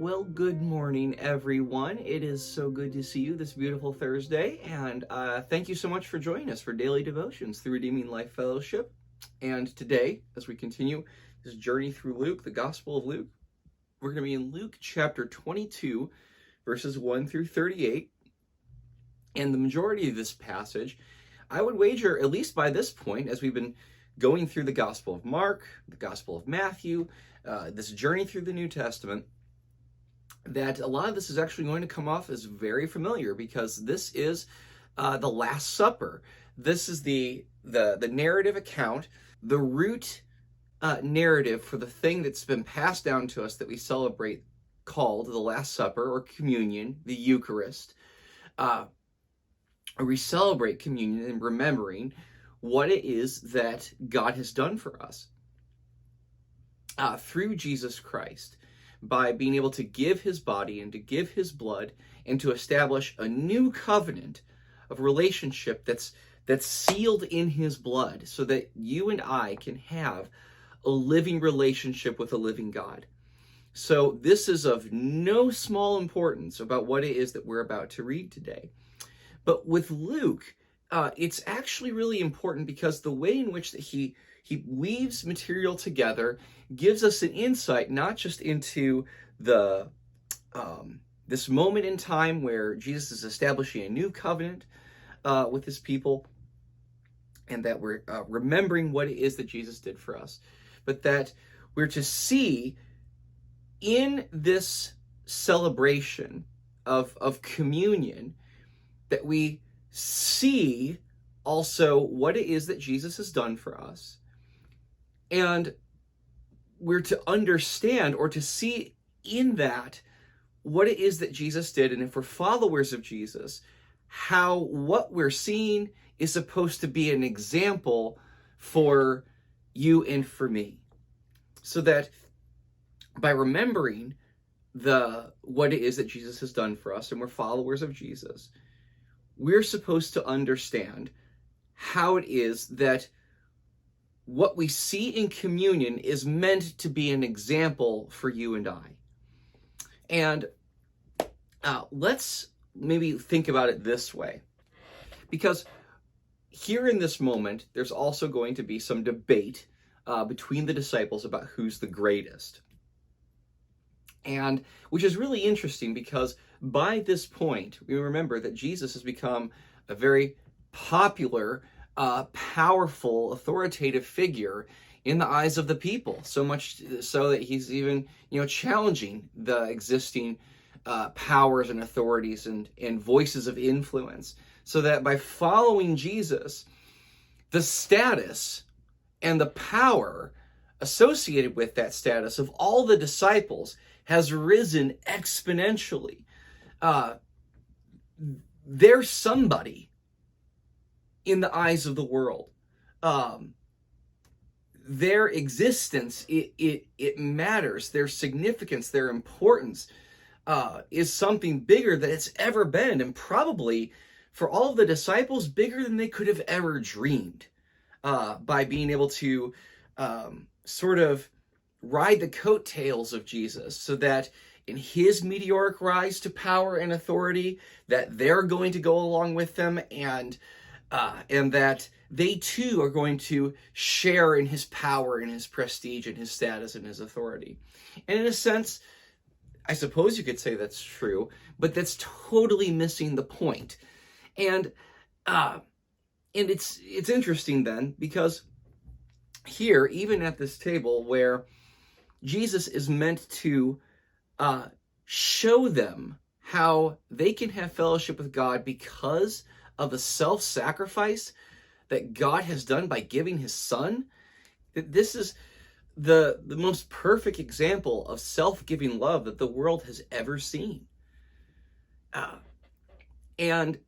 Well, good morning, everyone. It is so good to see you this beautiful Thursday, and thank you so much for joining us for Daily Devotions through Redeeming Life Fellowship. And today, as we continue this journey through Luke, the Gospel of Luke, we're going to be in Luke chapter 22, verses 1 through 38. And the majority of this passage, I would wager, at least by this point, as we've been going through the Gospel of Mark, the Gospel of Matthew, this journey through the New Testament, that a lot of this is actually going to come off as very familiar because this is the Last Supper. This is the narrative account, the root narrative for the thing that's been passed down to us that we celebrate, called the Last Supper or communion, the Eucharist. We celebrate communion and remembering what it is that God has done for us through Jesus Christ, by being able to give his body and to give his blood and to establish a new covenant of relationship that's sealed in his blood, so that you and I can have a living relationship with a living God. So this is of no small importance about what it is that we're about to read today. But with Luke, it's actually really important because the way in which that he weaves material together gives us an insight not just into the this moment in time where Jesus is establishing a new covenant with his people, and that we're remembering what it is that Jesus did for us, but that we're to see in this celebration of communion that we see also what it is that Jesus has done for us. And we're to understand or to see in that what it is that Jesus did. And if we're followers of Jesus, how what we're seeing is supposed to be an example for you and for me. So that by remembering what it is that Jesus has done for us, and we're followers of Jesus, we're supposed to understand how it is that what we see in communion is meant to be an example for you and I. And let's maybe think about it this way, because here in this moment, there's also going to be some debate between the disciples about who's the greatest. And which is really interesting because by this point, we remember that Jesus has become a very popular, powerful, authoritative figure in the eyes of the people, so much so that he's even, challenging the existing powers and authorities and voices of influence, so that by following Jesus, the status and the power associated with that status of all the disciples has risen exponentially. They're somebody in the eyes of the world. Their existence, it matters. Their significance, their importance is something bigger than it's ever been, and probably for all of the disciples, bigger than they could have ever dreamed, by being able to sort of ride the coattails of Jesus, so that in his meteoric rise to power and authority, that they're going to go along with them, and that they too are going to share in his power and his prestige and his status and his authority. And in a sense, I suppose you could say that's true, but that's totally missing the point. And it's interesting then, because here, even at this table where Jesus is meant to show them how they can have fellowship with God because of the self-sacrifice that God has done by giving his son, that this is the most perfect example of self-giving love that the world has ever seen. And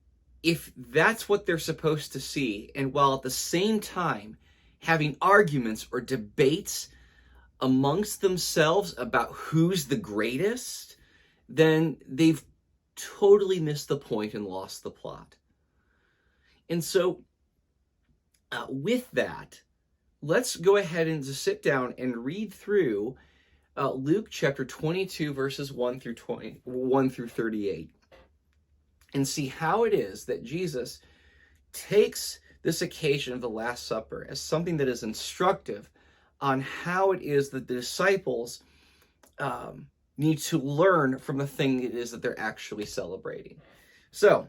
if that's what they're supposed to see, and while at the same time having arguments or debates amongst themselves about who's the greatest, then they've totally missed the point and lost the plot. And so with that, let's go ahead and just sit down and read through Luke chapter 22, verses 1 through 38, and see how it is that Jesus takes this occasion of the Last Supper as something that is instructive on how it is that the disciples need to learn from the thing it is that they're actually celebrating. So,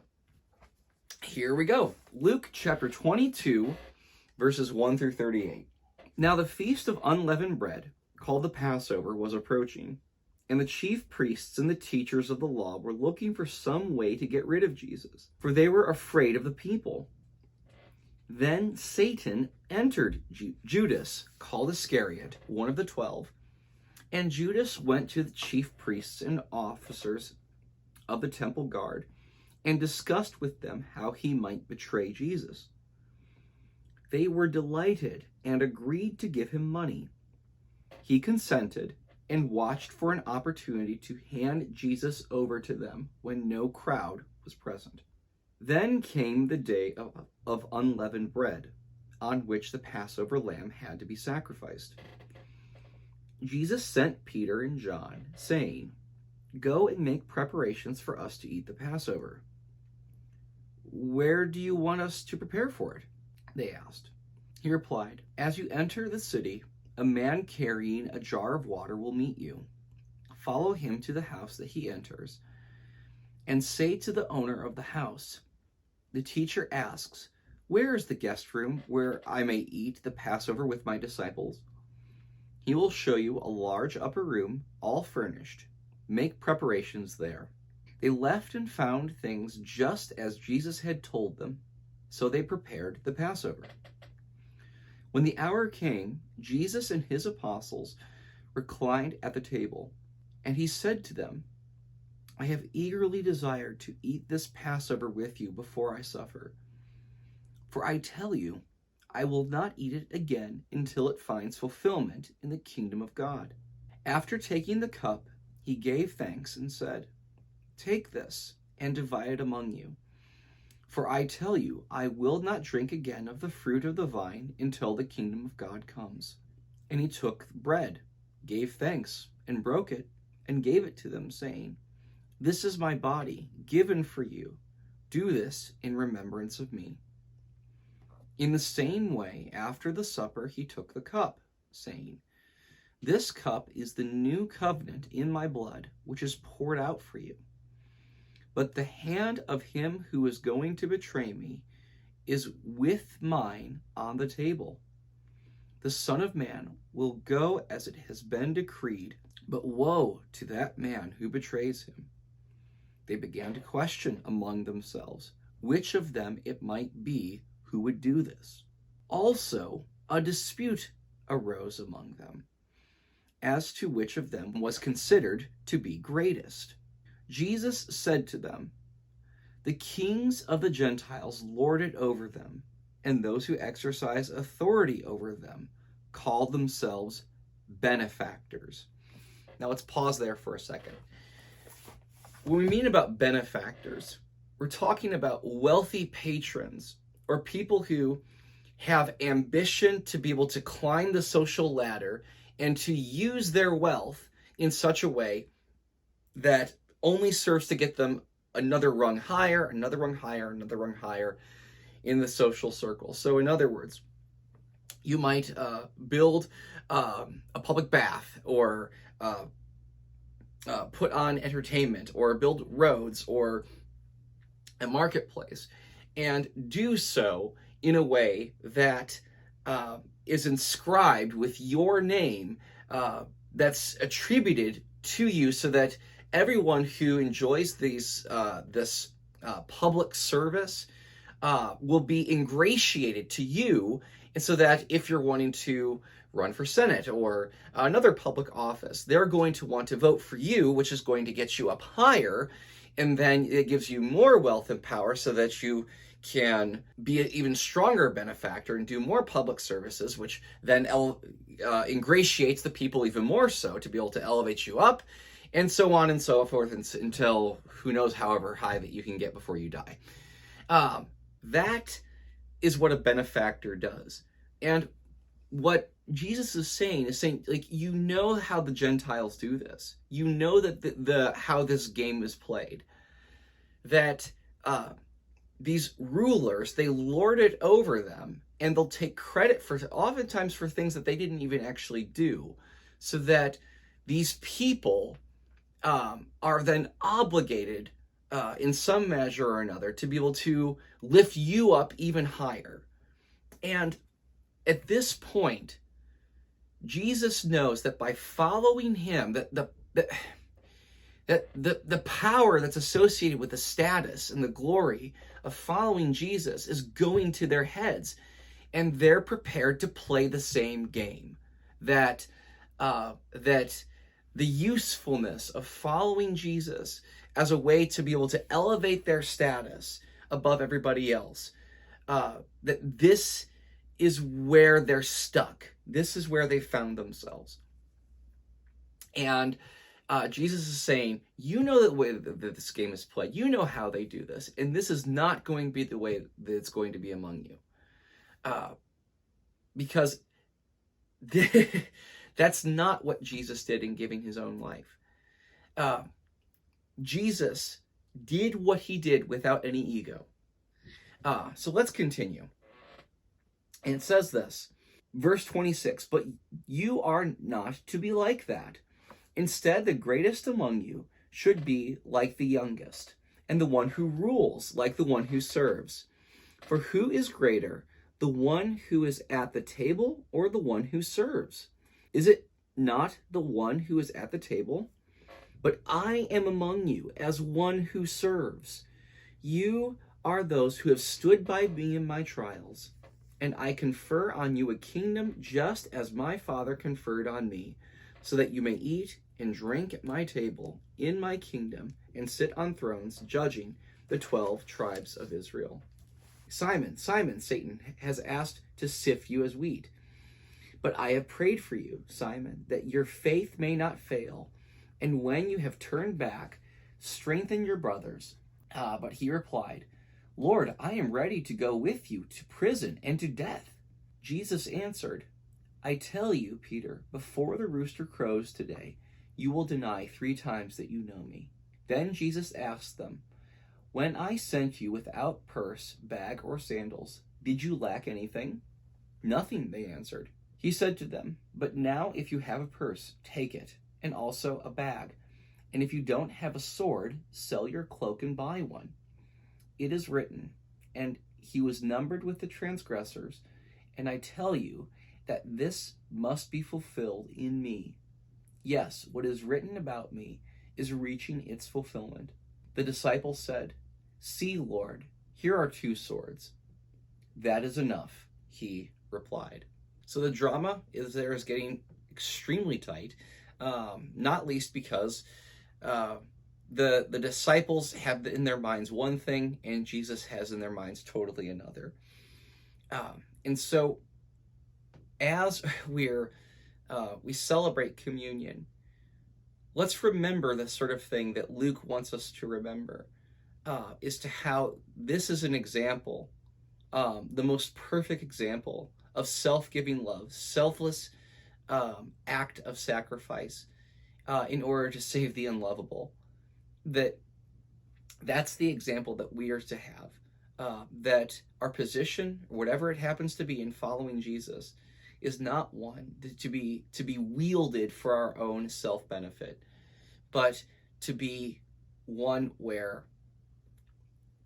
here we go. Luke chapter 22, verses 1 through 38. Now the feast of unleavened bread, called the Passover, was approaching, and the chief priests and the teachers of the law were looking for some way to get rid of Jesus, for they were afraid of the people. Then Satan entered Judas, called Iscariot, one of the 12, and Judas went to the chief priests and officers of the temple guard and discussed with them how he might betray Jesus. They were delighted and agreed to give him money. He consented and watched for an opportunity to hand Jesus over to them when no crowd was present. Then came the day of unleavened bread, on which the Passover lamb had to be sacrificed. Jesus sent Peter and John, saying, "Go and make preparations for us to eat the Passover." "Where do you want us to prepare for it?" they asked. He replied, "As you enter the city, a man carrying a jar of water will meet you. Follow him to the house that he enters, and say to the owner of the house, 'The teacher asks, where is the guest room where I may eat the Passover with my disciples?' He will show you a large upper room, all furnished. Make preparations there." They left and found things just as Jesus had told them, so they prepared the Passover. When the hour came, Jesus and his apostles reclined at the table, and he said to them, "I have eagerly desired to eat this Passover with you before I suffer. For I tell you, I will not eat it again until it finds fulfillment in the kingdom of God." After taking the cup, he gave thanks and said, "Take this and divide it among you. For I tell you, I will not drink again of the fruit of the vine until the kingdom of God comes." And he took bread, gave thanks, and broke it, and gave it to them, saying, "This is my body, given for you. Do this in remembrance of me." In the same way, after the supper, he took the cup, saying, "This cup is the new covenant in my blood, which is poured out for you. But the hand of him who is going to betray me is with mine on the table. The Son of Man will go as it has been decreed, but woe to that man who betrays him." They began to question among themselves which of them it might be who would do this. Also, a dispute arose among them as to which of them was considered to be greatest. Jesus said to them, "The kings of the Gentiles lord it over them, and those who exercise authority over them call themselves benefactors." Now let's pause there for a second. When we mean about benefactors, we're talking about wealthy patrons or people who have ambition to be able to climb the social ladder and to use their wealth in such a way that only serves to get them another rung higher, another rung higher, another rung higher in the social circle. So in other words, you might build a public bath, or put on entertainment, or build roads, or a marketplace, and do so in a way that is inscribed with your name, that's attributed to you, so that everyone who enjoys this public service will be ingratiated to you, and so that if you're wanting to run for Senate or another public office, they're going to want to vote for you, which is going to get you up higher, and then it gives you more wealth and power so that you can be an even stronger benefactor and do more public services, which then ingratiates the people even more so to be able to elevate you up, and so on and so forth until who knows however high that you can get before you die. That is what a benefactor does. And what Jesus is saying, like, you know how the Gentiles do this. You know that the how this game is played. That these rulers, they lord it over them, and they'll take credit for, oftentimes, for things that they didn't even actually do, so that these people are then obligated in some measure or another to be able to lift you up even higher. And at this point, Jesus knows that by following him, that the power that's associated with the status and the glory of following Jesus is going to their heads, and they're prepared to play the same game. That the usefulness of following Jesus as a way to be able to elevate their status above everybody else, that this is where they're stuck. This is where they found themselves. And Jesus is saying, you know the way that this game is played. You know how they do this. And this is not going to be the way that it's going to be among you. Because that's not what Jesus did in giving his own life. Jesus did what he did without any ego. So let's continue. And it says this, verse 26, but you are not to be like that. Instead, the greatest among you should be like the youngest, and the one who rules like the one who serves. For who is greater, the one who is at the table or the one who serves? Is it not the one who is at the table? But I am among you as one who serves. You are those who have stood by me in my trials, and I confer on you a kingdom just as my Father conferred on me, so that you may eat and drink at my table in my kingdom and sit on thrones judging the 12 tribes of Israel. Simon, Simon, Satan has asked to sift you as wheat. But I have prayed for you, Simon, that your faith may not fail. And when you have turned back, strengthen your brothers. But he replied, Lord, I am ready to go with you to prison and to death. Jesus answered, I tell you, Peter, before the rooster crows today, you will deny 3 times that you know me. Then Jesus asked them, when I sent you without purse, bag, or sandals, did you lack anything? Nothing, they answered. He said to them, but now if you have a purse, take it, and also a bag. And if you don't have a sword, sell your cloak and buy one. It is written, and he was numbered with the transgressors. And I tell you that this must be fulfilled in me. Yes, what is written about me is reaching its fulfillment. The disciples said, see, Lord, here are 2 swords. That is enough, he replied. So the drama is getting extremely tight, not least because the disciples have in their minds one thing, and Jesus has in their minds totally another. And so as we celebrate communion, let's remember the sort of thing that Luke wants us to remember, is to how this is an example, the most perfect example of self-giving love, selfless act of sacrifice in order to save the unlovable. That's the example that we are to have, that our position, whatever it happens to be in following Jesus, is not one to be wielded for our own self-benefit, but to be one where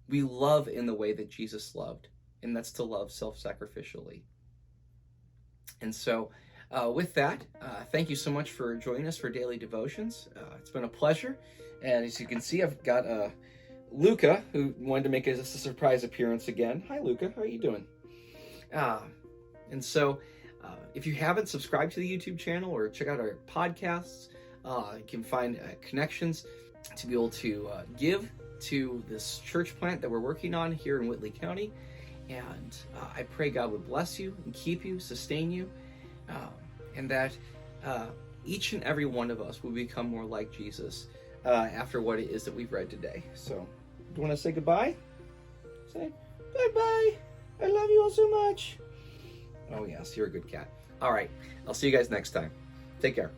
we love in the way that Jesus loved, and that's to love self-sacrificially. And so with that, thank you so much for joining us for Daily Devotions. It's been a pleasure. And as you can see, I've got Luca, who wanted to make a surprise appearance again. Hi, Luca. How are you doing? And so if you haven't subscribed to the YouTube channel or check out our podcasts, you can find connections to be able to give to this church plant that we're working on here in Whitley County. And I pray God would bless you and keep you, sustain you, and that each and every one of us will become more like Jesus after what it is that we've read today. So, do you want to say goodbye? Say, bye-bye. I love you all so much. Oh, yes, you're a good cat. All right, I'll see you guys next time. Take care.